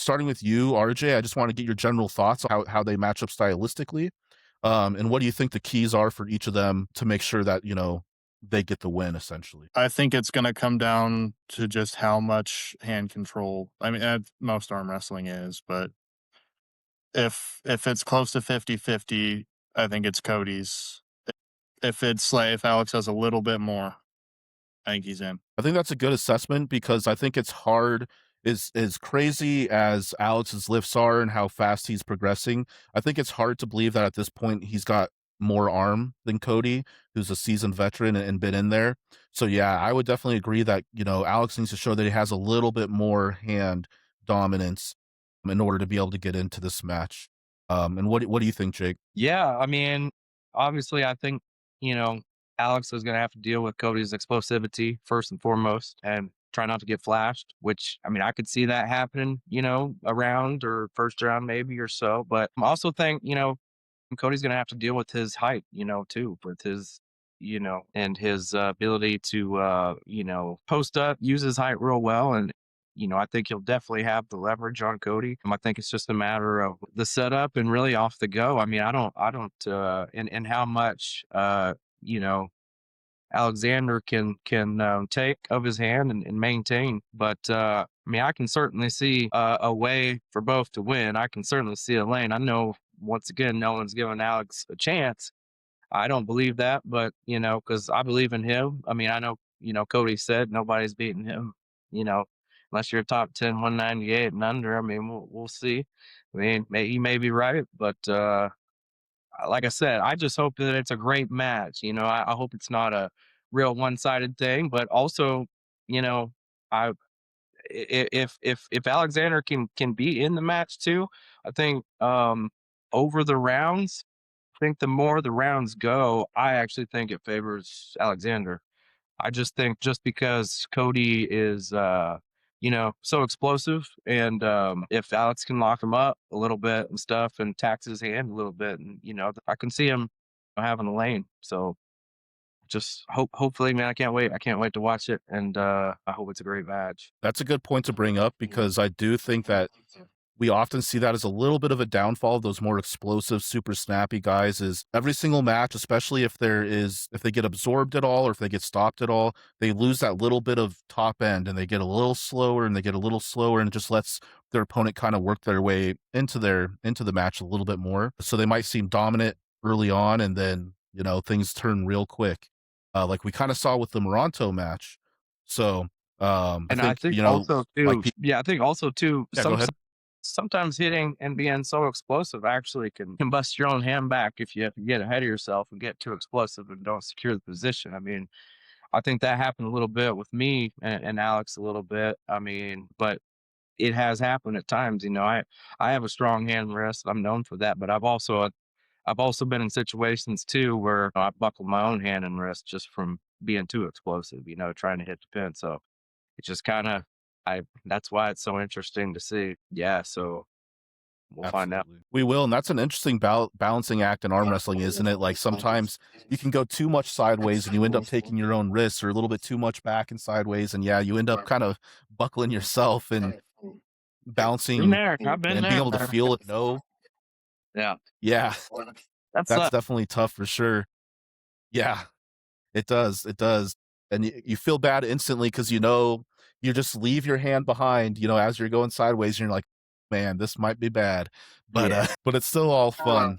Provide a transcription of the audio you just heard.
starting with you, RJ, I just want to get your general thoughts on how they match up stylistically. And what do you think the keys are for each of them to make sure that, they get the win essentially? I think it's gonna come down to just how much hand control. I mean, most arm wrestling is, but if it's close to 50-50, I think it's Cody's. If it's like if Alex has a little bit more, I think he's in. I think that's a good assessment because I think it's hard as crazy as Alex's lifts are and how fast he's progressing. I think it's hard to believe that at this point he's got more arm than Cody, who's a seasoned veteran and been in there. So yeah, I would definitely agree that, Alex needs to show that he has a little bit more hand dominance in order to be able to get into this match. And what do you think, Jake? Yeah, I mean, obviously, I think, you know, Alex is going to have to deal with Cody's explosivity first and foremost and try not to get flashed, which, I mean, I could see that happening, a round or first round maybe or so. But I also think, Cody's going to have to deal with his height, too, with his, and his ability to, post up, use his height real well. And, I think he'll definitely have the leverage on Cody. I think it's just a matter of the setup and really off the go. I mean, and how much, you know, Alexander can take of his hand and maintain. But I mean, I can certainly see a way for both to win. I can certainly see a lane. I know once again, no one's giving Alex a chance. I don't believe that, but because I believe in him. I mean, I know Cody said nobody's beating him. You know, unless you're top 10, 198 and under. I mean, we'll see. I mean, he may be right, but like I said, I just hope that it's a great match. I hope it's not a real one-sided thing, but also, you know, I if Alexander can be in the match too, I think over the rounds, I think the more the rounds go, I actually think it favors Alexander. I just think just because Cody is, so explosive, and if Alex can lock him up a little bit and stuff, and tax his hand a little bit, and I can see him having a lane. So just hopefully, man, I can't wait. I can't wait to watch it, and I hope it's a great match. That's a good point to bring up because I do think that we often see that as a little bit of a downfall of those more explosive, super snappy guys is every single match, especially if they get absorbed at all or if they get stopped at all, they lose that little bit of top end and they get a little slower and they get a little slower and it just lets their opponent kind of work their way into the match a little bit more. So they might seem dominant early on and then, things turn real quick. Like we kind of saw with the Moronto match. So I And I think, think also like too, yeah, I think also too, yeah, go ahead. sometimes hitting and being so explosive actually can bust your own hand back if you get ahead of yourself and get too explosive and don't secure the position. I mean, I think that happened a little bit with me and Alex a little bit. I mean, but it has happened at times. I have a strong hand and wrist. I'm known for that, but I've also been in situations too where I buckled my own hand and wrist just from being too explosive. Trying to hit the pin. So it just kind of I that's why it's so interesting to see. Yeah, so we'll find out. Absolutely. We will, and that's an interesting balancing act in arm wrestling, isn't it? Like sometimes you can go too much sideways and you end up taking your own wrists, or a little bit too much back and sideways, and yeah, you end up kind of buckling yourself and Been bouncing there. I've been and being there. able to feel it. No, Yeah, yeah, that's that's definitely tough for sure. Yeah, it does, it does, and you feel bad instantly because you just leave your hand behind, as you're going sideways, and you're like, man, this might be bad, but yeah. but it's still all fun.